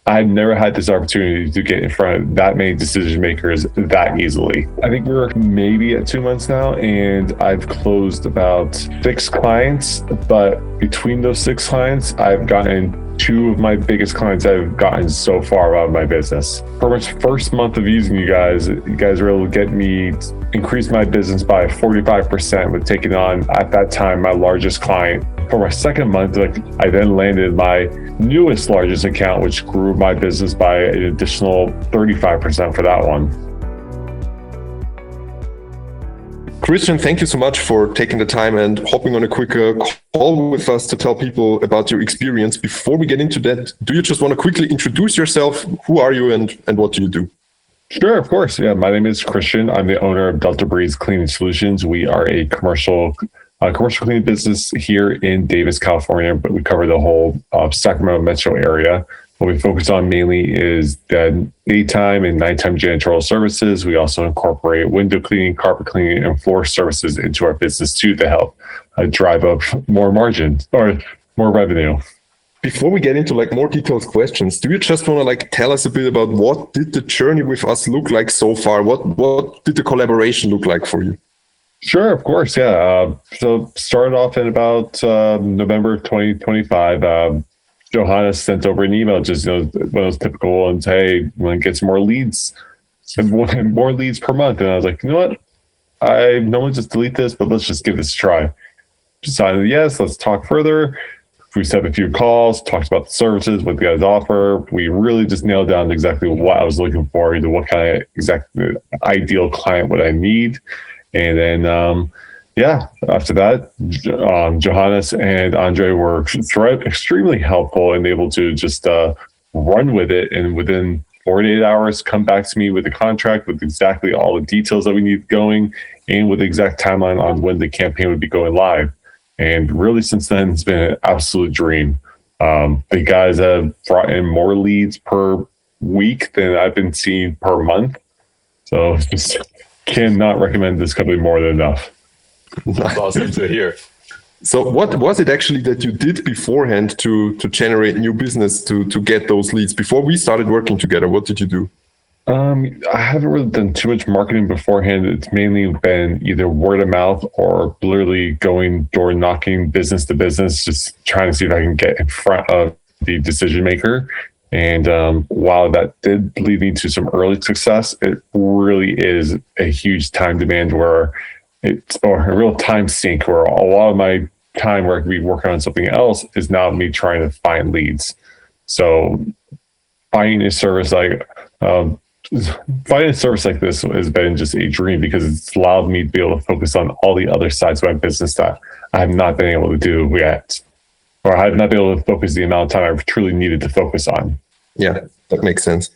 I've never had this opportunity to get in front of that many decision makers that easily. I think we're maybe at 2 months now, and I've closed about 6 clients. But between those 6 clients, I've gotten 2 of my biggest clients I've gotten so far out of my business. For my first month of using you guys were able to get me increase my business by 45% with taking on, at that time, my largest client. For my second month, I then landed my newest largest account, which grew my business by an additional 35% for that one. Christian, thank you so much for taking the time and hopping on a quick call with us to tell people about your experience. Before we get into that, do you just want to quickly introduce yourself? Who are you and what do you do? Sure, of course. Yeah, my name is Christian. I'm the owner of Delta Breeze Cleaning Solutions. We are a commercial cleaning business here in Davis, California, but we cover the whole Sacramento metro area. What we focus on mainly is daytime and nighttime janitorial services. We also incorporate window cleaning, carpet cleaning, and floor services into our business too to help drive up more margins or more revenue. Before we get into more detailed questions, do you just want to tell us a bit about what did the journey with us look like so far? What did the collaboration look like for you? Sure, of course, yeah. So started off in about November 2025. Johannes sent over an email, just one of those typical ones. Hey, we want to get some more leads, more leads per month. And I was like, you know what? I normally just delete this, but let's just give this a try. Decided yes, let's talk further. We set a few calls, talked about the services, what you guys offer. We really just nailed down exactly what I was looking for, what kind of exact ideal client would I need. And then, after that, Johannes and Andre were extremely helpful and able to just run with it. And within 48 hours, come back to me with a contract with exactly all the details that we need going and with the exact timeline on when the campaign would be going live. And really, since then, it's been an absolute dream. The guys have brought in more leads per week than I've been seeing per month. So just cannot recommend this company more than enough. That's awesome to hear. So what was it actually that you did beforehand to generate new business, to get those leads? Before we started working together, what did you do? I haven't really done too much marketing beforehand. It's mainly been either word of mouth or literally going door knocking, business to business, just trying to see if I can get in front of the decision maker. And while that did lead me to some early success, it really is a huge time demand where it's a real time sink where a lot of my time where I could be working on something else is now me trying to find leads. So finding a service like this has been just a dream because it's allowed me to be able to focus on all the other sides of my business that I have not been able to do yet, or I have not been able to focus the amount of time I've truly needed to focus on. Yeah, that makes sense.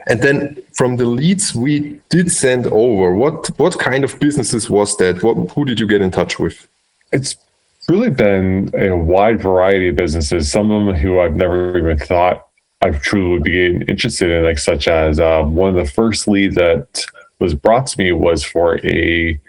And then from the leads we did send over, what kind of businesses was that? Who did you get in touch with? It's really been a wide variety of businesses, some of them who I've never even thought I truly would be interested in, such as one of the first leads that was brought to me was for a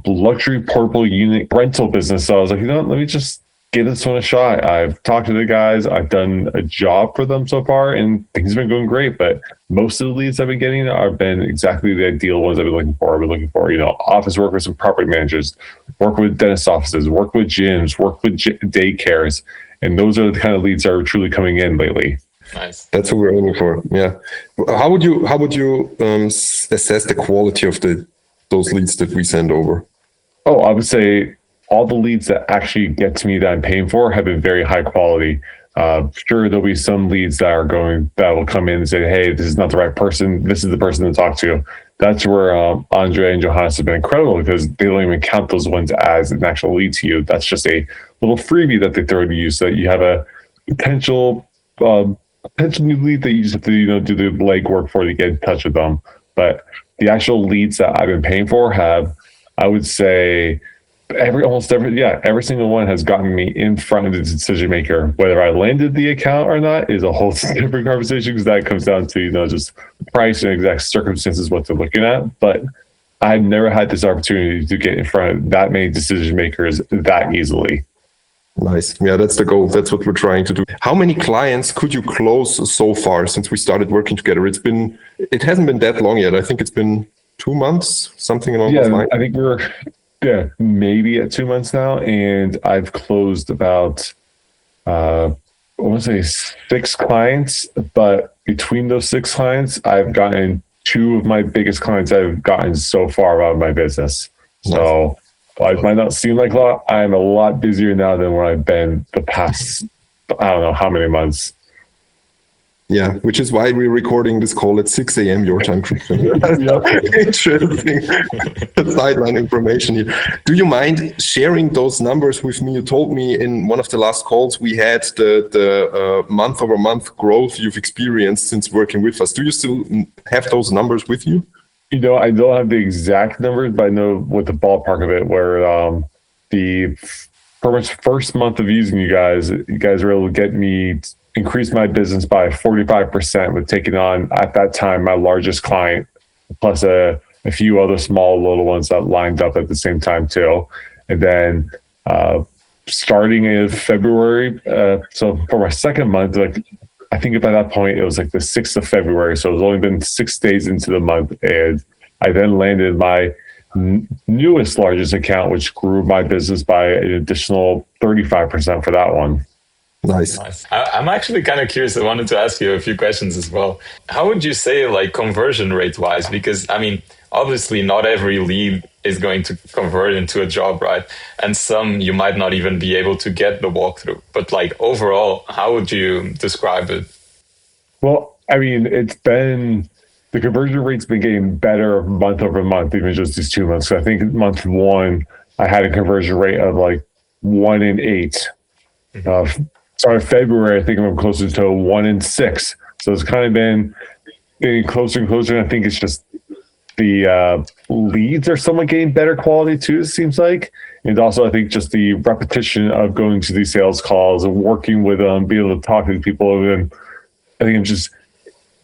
luxury portable unit rental business. So I was like, let me just give this one a shot. I've talked to the guys. I've done a job for them so far, and things have been going great. But most of the leads I've been getting have been exactly the ideal ones I've been looking for. I've been looking for, office workers and property managers, work with dentist offices, work with gyms, work with daycares. And those are the kind of leads that are truly coming in lately. Nice. That's what we're aiming for. Yeah. How would you assess the quality of those leads that we send over? Oh, I would say all the leads that actually get to me that I'm paying for have been very high quality. Sure, there'll be some leads that will come in and say, hey, this is not the right person. This is the person to talk to. That's where Andre and Johannes have been incredible because they don't even count those ones as an actual lead to you. That's just a little freebie that they throw to you so that you have a potential new lead that you just have to do the legwork for to get in touch with them. But the actual leads that I've been paying for have, I would say, every single one has gotten me in front of the decision maker. Whether I landed the account or not is a whole different conversation because that comes down to just price and exact circumstances what they're looking at. But I've never had this opportunity to get in front of that many decision makers that easily. Nice. Yeah, that's the goal. That's what we're trying to do. How many clients could you close so far since we started working together? It hasn't been that long yet. I think it's been 2 months, something along those Yeah, lines. I think maybe at 2 months now, and I've closed about I want to say 6 clients, but between those 6 clients, I've gotten 2 of my biggest clients I've gotten so far out of my business. So while it might not seem like a lot, I'm a lot busier now than where I've been the past, I don't know how many months. Yeah, which is why we're recording this call at 6 a.m. your time, Christian. Interesting sideline information here. Do you mind sharing those numbers with me? You told me in one of the last calls we had the month-over-month growth you've experienced since working with us. Do you still have those numbers with you? I don't have the exact numbers, but I know what the ballpark of it, where the first month of using you guys were able to get me increase my business by 45% with taking on, at that time, my largest client, plus a few other small little ones that lined up at the same time too. And then starting in February, so for my second month, I think by that point it was like the 6th of February. So it's only been 6 days into the month. And I then landed my newest largest account, which grew my business by an additional 35% for that one. Nice. I'm actually kind of curious. I wanted to ask you a few questions as well. How would you say, like, conversion rate wise? Because I mean, obviously not every lead is going to convert into a job, right? And some you might not even be able to get the walkthrough. But like overall, how would you describe it? Well, I mean, the conversion rate's been getting better month over month, even just these 2 months. So I think month 1, I had a conversion rate of like 1 in 8. Starting February, I think I'm closer to 1 in 6. So it's kind of been getting closer and closer. And I think it's just the leads are somewhat getting better quality too, it seems like. And also, I think just the repetition of going to these sales calls and working with them, being able to talk to people. And I think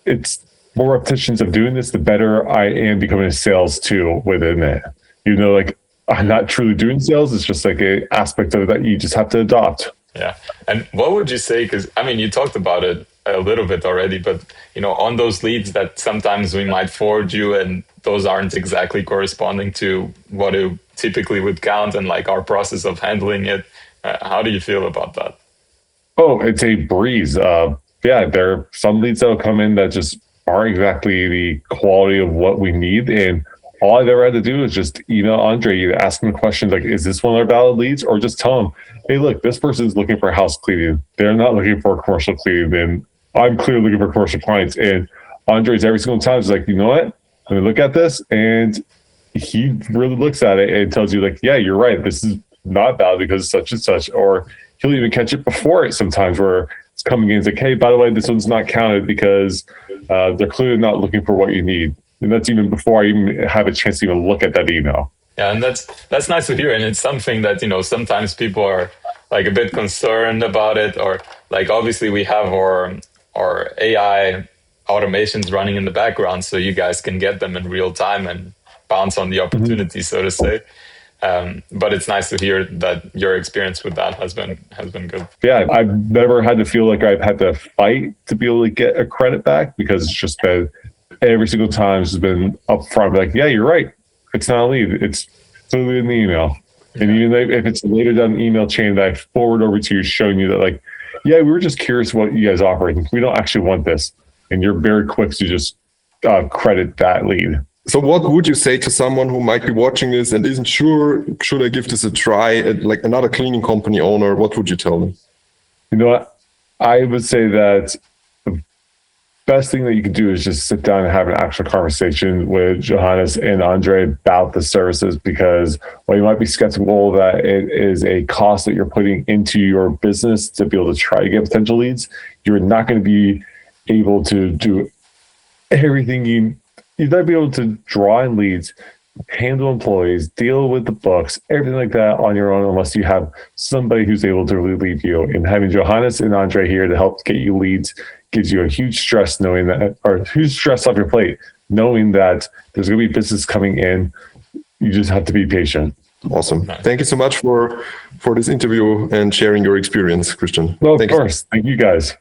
it's more repetitions of doing this, the better I am becoming a sales too within it. Like I'm not truly doing sales. It's just like an aspect of it that you just have to adopt. Yeah. And what would you say, because I mean, you talked about it a little bit already, but on those leads that sometimes we might forward you and those aren't exactly corresponding to what it typically would count, and like our process of handling it, how do you feel about that? Oh, it's a breeze. There are some leads that will come in that just aren't exactly the quality of what we need. And all I've ever had to do is just email Andre, either ask him questions like, is this one of our valid leads? Or just tell him, hey, look, this person is looking for house cleaning. They're not looking for commercial cleaning. And I'm clearly looking for commercial clients. And Andre's every single time is like, you know what? Let me look at this. And he really looks at it and tells you like, yeah, you're right. This is not valid because such and such. Or he'll even catch it before it sometimes where it's coming in. It's like, hey, by the way, this one's not counted because they're clearly not looking for what you need. And that's even before I even have a chance to even look at that email. Yeah, and that's nice to hear. And it's something that, sometimes people are like a bit concerned about it, or like obviously we have our AI automations running in the background so you guys can get them in real time and bounce on the opportunity, so to say. But it's nice to hear that your experience with that has been good. Yeah, I've never had to feel like I've had to fight to be able to get a credit back, because it's just been every single time it's been upfront, like, yeah, you're right. It's not a lead. It's clearly in the email. Yeah. And even if it's later down the email chain that I forward over to you, showing you that like, yeah, we were just curious what you guys offer. We don't actually want this. And you're very quick to just credit that lead. So what would you say to someone who might be watching this and isn't sure, should I give this a try, like another cleaning company owner? What would you tell them? You know what? I would say that the best thing that you can do is just sit down and have an actual conversation with Johannes and Andre about the services, because while you might be skeptical that it is a cost that you're putting into your business to be able to try to get potential leads, you're not going to be able to do everything you'd not be able to draw in leads, handle employees, deal with the books, everything like that on your own, unless you have somebody who's able to really lead you. And having Johannes and Andre here to help get you leads gives you a huge stress knowing that, or huge stress off your plate, knowing that there's going to be business coming in. You just have to be patient. Awesome. Thank you so much for this interview and sharing your experience, Christian. Well, of Thank you. course. Thank you guys.